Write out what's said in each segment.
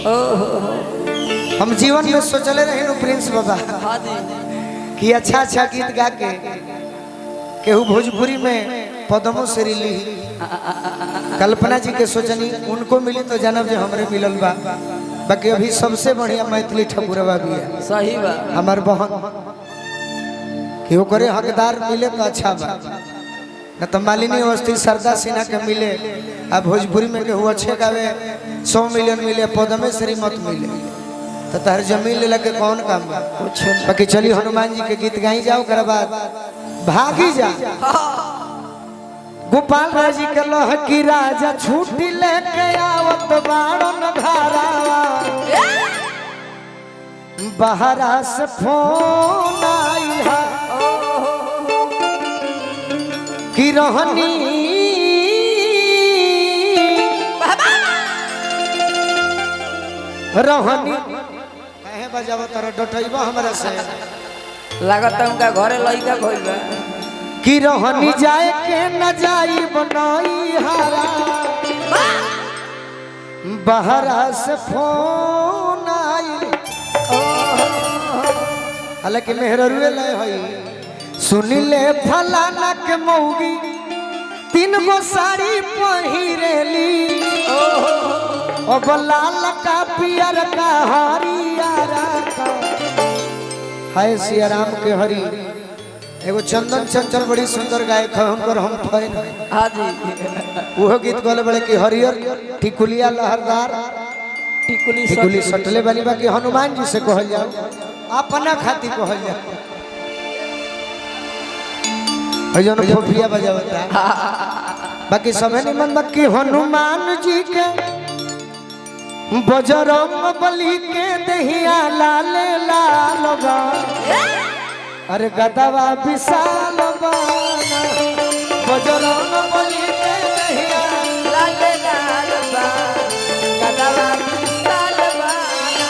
हम जीवन में सोचले रहे प्रिंस बाबा कि अच्छा अच्छा गीत गा के केहू भोजपुरी में पद्मो श्री ली कल्पना जी के सोचनी उनको मिली तो जानब जो हमरे मिलल बा। बाकी अभी सबसे बढ़िया मैथिली ठकुरवा भी है। सही बा हमार बहन केहू करे हकदार मिले तो अच्छा बा, न तो मालिनी अवस्थी सरदा सिन्हा के मिले। अब भोजपुरी में केहू अच्छे गावे 100 मिलियन मिले, पद्मे श्री मत मिले तो तहर जमीन ले लगे कौन काम बा। बाकी चली हनुमान जी के गीत गाई जाओ, कर बाद भागी जा। गोपाल राज जी के लह की राजा छुट्टी लेके आवत बाड़न घरावा, बहरा से फोन आई है कि रहनी रहनी कहे बजाव तर डटैबा हमरा से लागत उनका घरे लइका गइल बा कि रहनी जाए के न जाई बनाई हारा, बहरा से फोन आई। हालांकि मेहरुए लय हई सुनिले फलाना के मौगी 3 गो साड़ी पहिरेली, अब लाल का पियर का हरियारा का। हाय सिया राम के हरि एगो चंदन चंचल बड़ी सुंदर गायक है, हमकर हम फैन है। हां जी वो गीत गले बड़े कि हरियर टिकुलिया लहरदार टिकुली सटले वाली बाकी हनुमान जी से कहल जाओ, अपना खाती कहल जाओ। भजन फोफिया बजावता बाकी समय निमन बाकी हनुमान जी के बजरंग बली के दहिया लाल लाल बा, अरे गदवा विशाल बाना। बजरंग बली के दहिया लाल लाल बा गदवा विशाल बाना,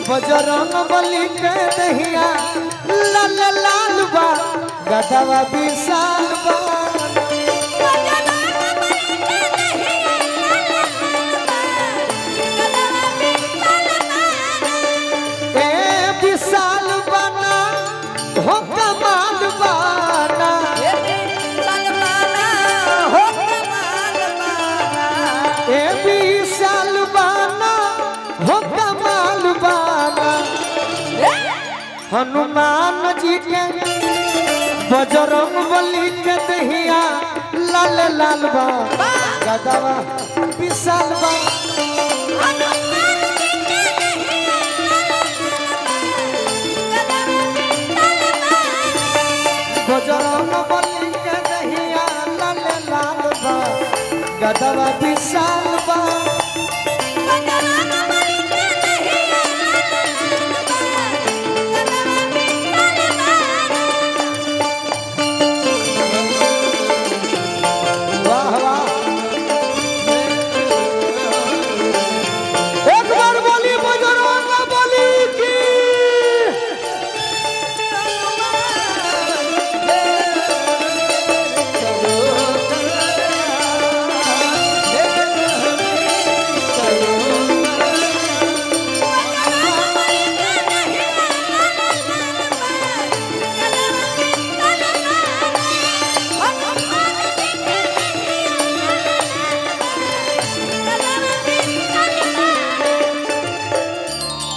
बजरंग बली के दहिया लाल लाल बा, गदवा विशाल बाना। हो कमाल बाना हो कमाल बाना, ए विशाल बाना हो कमाल बाना। हनुमान जी के बजरंग बली के दहिया लाल लाल बा, गदवा विशाल बा। बजरंग बली के दहिया लाल लाल बा, गदवा विशाल बा। वाह वाह एक बार बोली बजरंग बली की।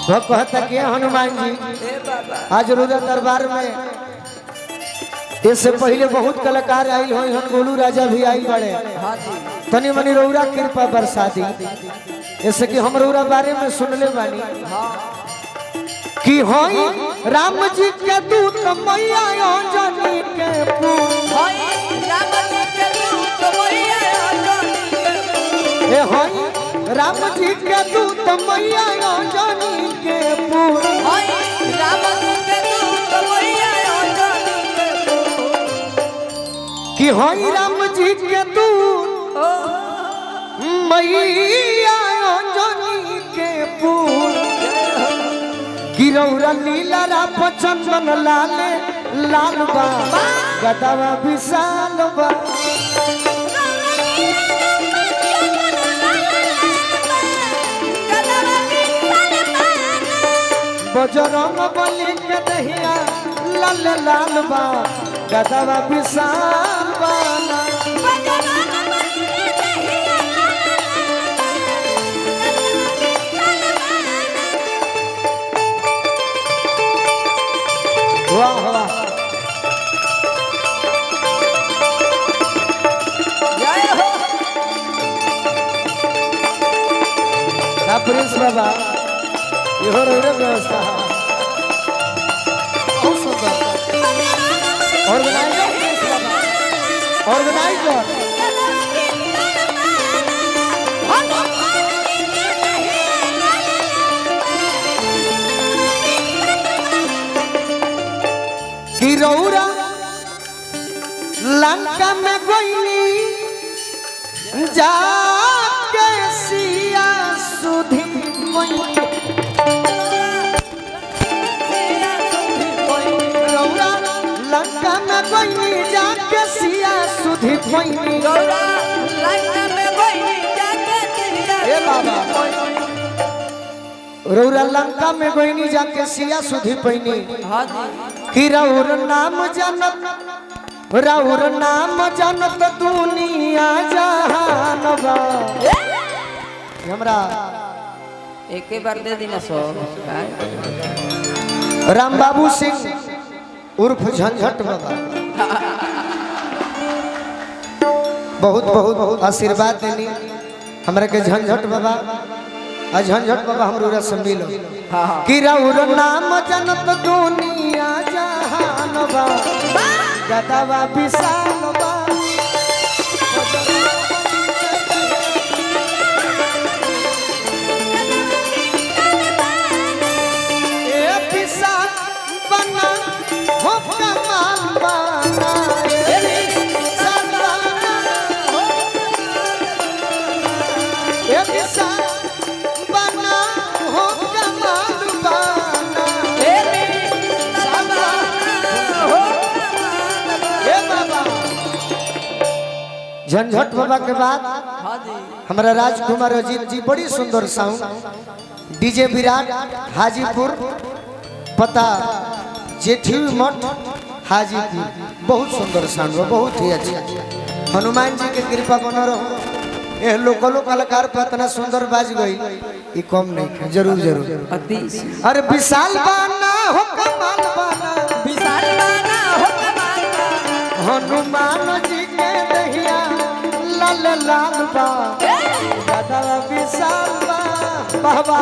वो कहता कि हनुमान जी आज रुद्र दरबार में इससे पहले बहुत कलाकार आई हो, गोलू राजा भी आई बड़े। तनी मनी रौरा कृपा बरसा दी, ऐसे कि हम रौरा बारे में सुनले बानी कि होई राम जी के दूत मैया अंजनी के पूत, राम जी के दूत मैया अंजनी के पूत, ए होई राम जी के दूत मैया अंजनी के पूत, राम जी के दूत मैया अंजनी के पूत, कि होई राम जी के दूत मैया अंजनी के पूत। गिरौरा लीला राप चंदन लाले लाल बा, गदवा विशाल बा। गदवा बजरंग बली के दहिया लाल लाल बा गदवा विशाल बाना वाह वाह जय हो प्रिंस बाबा इहो रे व्यवस्था बहुत सुंदर ऑर्गेनाइजर प्रिंस बाबा ऑर्गेनाइजर कि रौरा लंका में गोइनी जाके सिया सुधी रौरा लंका में गोइनी जाके सिया सुधी पैनी गौरा लंका में गोइनी जाके सिया ए बाबा रौरा लंका में गोइनी जाके सिया सुधी पैनी हां जी कि रौर नाम जनत रौर नाम जनत दुनिया जहान बा हमरा एक बार दे देना सो राम बाबू सिंह उर्फ झंझट बाबा बहुत बहुत आशीर्वाद देनी हमरा के झंझट बाबा आ झंझट बाबा हमरो से मिलो कि रौर नाम जनत दुनिया जहान बा गदवा विशाल बा ए विशाल बना हो कमाल बना ए विशाल बना ए विशाल बना हो कमाल बना ए बाबा हो ए बाबा झंझट बाबा के बाद हां जी हमारा राजकुमार अजीत जी बड़ी सुंदर साउंड डीजे विराट हाजीपुर पता जेठी मठ हाजीपुर बहुत सुंदर साउंड बहुत ही अच्छा हनुमान जी के कृपा बना रहो ए लोकलो कलाकार पर इतना सुंदर बाज गई ई कम नहीं है जरूर जरूर अति अरे विशाल बाना हो कमाल बाना विशाल बाना हो कमाल बाना हनुमान जी के दहिया लाल लाल बा दादा विशाल बा बाबा